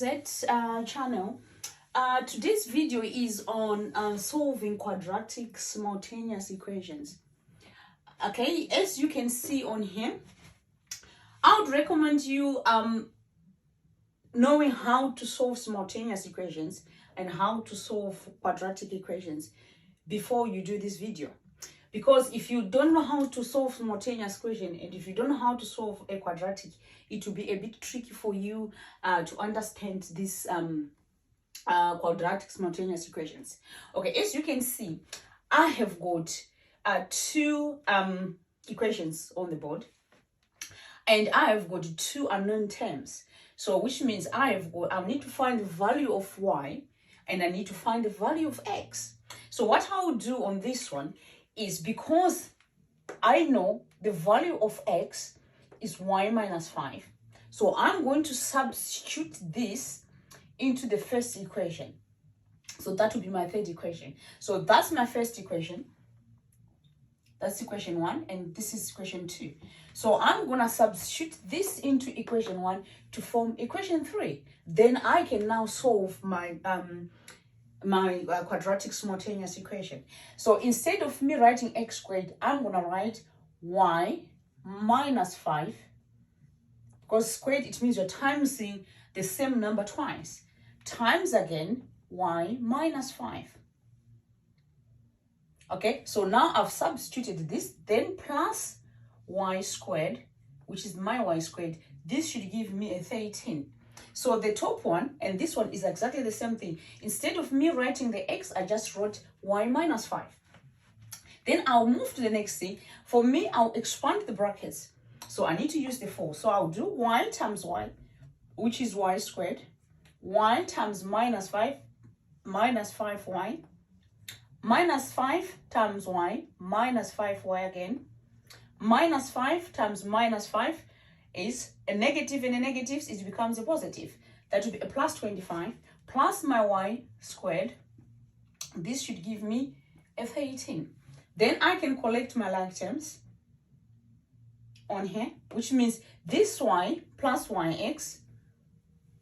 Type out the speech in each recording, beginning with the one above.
Z channel. Today's video is on solving quadratic simultaneous equations. Okay, as you can see on here, I would recommend you knowing how to solve simultaneous equations and how to solve quadratic equations before you do this video. Because if you don't know how to solve simultaneous equation and if you don't know how to solve a quadratic, it will be a bit tricky for you to understand this quadratic simultaneous equations. Okay, as you can see, I have got two equations on the board, and I have got two unknown terms. So which means I need to find the value of y and I need to find the value of x. So what I will do on this one is, because I know the value of x is y minus 5, so I'm going to substitute this into the first equation. So that will be my third equation. So that's my first equation. That's equation 1, and this is equation 2. So I'm going to substitute this into equation 1 to form equation 3. Then I can now solve my quadratic simultaneous equation. So instead of me writing x squared, I'm going to write y minus 5. Because squared, it means you're timesing the same number twice. Times again y minus 5. Okay, so now I've substituted this, then plus y squared, which is my y squared. This should give me a 13. So the top one and this one is exactly the same thing. Instead of me writing the x, I just wrote y minus 5. Then I'll move to the next thing. For me, I'll expand the brackets. So I need to use the 4. So I'll do y times y, which is y squared. Y times minus 5, minus 5y. Minus 5 times y, minus 5y again. Minus 5 times minus 5 is a negative, and a negative, it becomes a positive. That would be a plus 25 plus my y squared. This should give me a 13. Then I can collect my like terms on here, which means this y plus yx.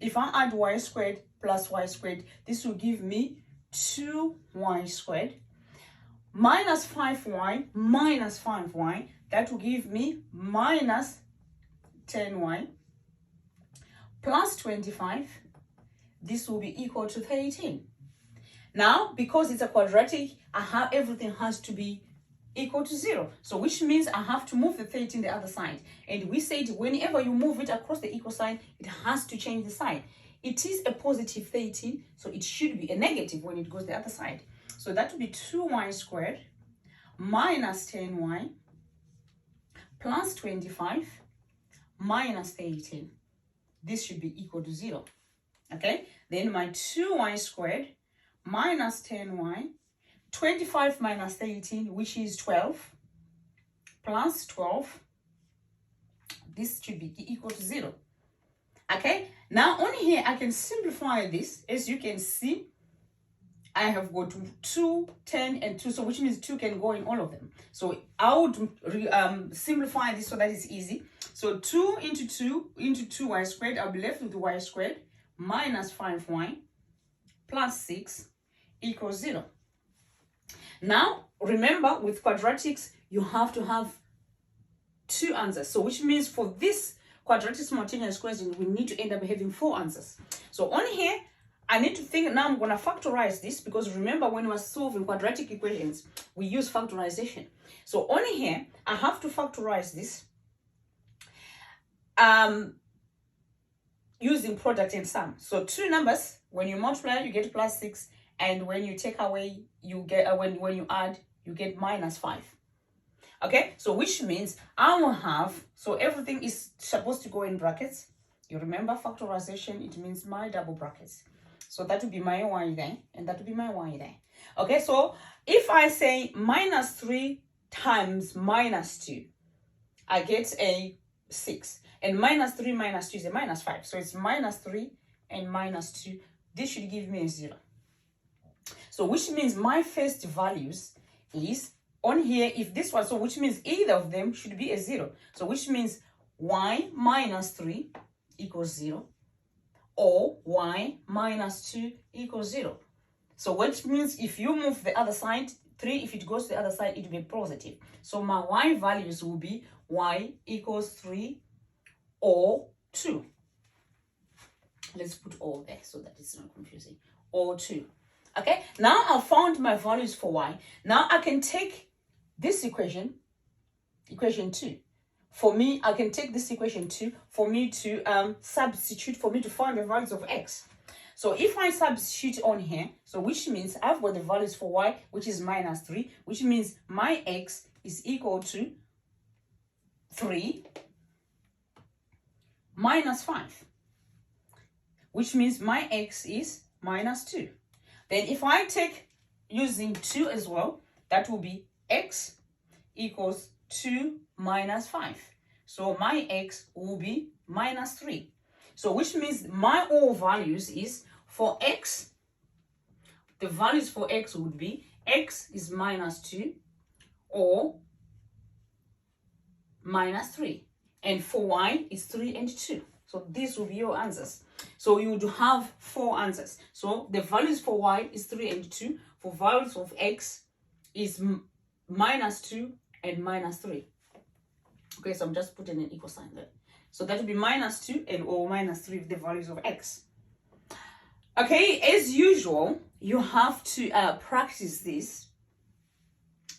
If I add y squared plus y squared, this will give me 2y squared minus 5y minus 5y. That will give me minus 10y plus 25. This will be equal to 13. Now, because it's a quadratic, everything has to be equal to 0. So which means I have to move the 13 the other side. And we said whenever you move it across the equal sign, it has to change the sign. It is a positive 13, so it should be a negative when it goes the other side. So that would be 2y squared minus 10y plus 25 minus 13. This should be equal to 0. Okay, then my 2y squared minus 10y, 25 minus 13, which is 12, plus 12. This should be equal to 0. Okay, now on here I can simplify this. As you can see, I have got 2, 10, and 2, so which means 2 can go in all of them. So I would simplify this so that it's easy. So 2 into 2 into 2y squared, I'll be left with y squared minus 5y plus 6 equals 0. Now, remember, with quadratics, you have to have two answers. So which means for this quadratic simultaneous equation, we need to end up having 4 answers. So on here, I need to think, now I'm going to factorize this, because remember, when we are solving quadratic equations, we use factorization. So on here, I have to factorize this using product and sum. So two numbers, when you multiply, you get plus 6, and when you take away, you get when you add, you get minus 5. Okay, so which means I will have, so everything is supposed to go in brackets. You remember factorization, it means my double brackets. So that would be my y there, and that would be my y there. Okay, so if I say minus 3 times minus 2, I get a 6. And minus 3 minus 2 is a minus 5. So it's minus 3 and minus 2. This should give me a 0. So which means my first values is on here, if this one, so which means either of them should be a 0. So which means y minus 3 equals 0. or y minus 2 equals 0. So which means if you move the other side, 3, if it goes to the other side, it will be positive. So my y values will be y equals 3 or 2. Let's put all there so that it's not confusing. Or 2. Okay, now I found my values for y. Now I can take this equation 2. For me, I can take this equation 2 for me to substitute, for me to find the values of x. So if I substitute on here, so which means I've got the values for y, which is minus 3, which means my x is equal to 3 minus 5, which means my x is minus 2. Then if I take using 2 as well, that will be x equals 2 minus 5. So my x will be minus 3. So which means my all values is for x, the values for x would be x is minus 2 or minus 3. And for y is 3 and 2. So these will be your answers. So you would have 4 answers. So the values for y is 3 and 2. For values of x is minus 2 and minus 3. Okay, so I'm just putting an equal sign there. So that would be minus 2 and or minus 3 the values of x. Okay, as usual, you have to practice this.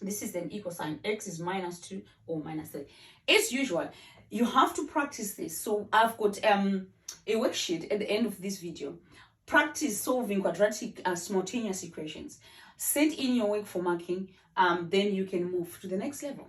This is an equal sign. X is minus 2 or minus 3. As usual, you have to practice this. So I've got a worksheet at the end of this video. Practice solving quadratic simultaneous equations. Send in your work for marking. Then you can move to the next level.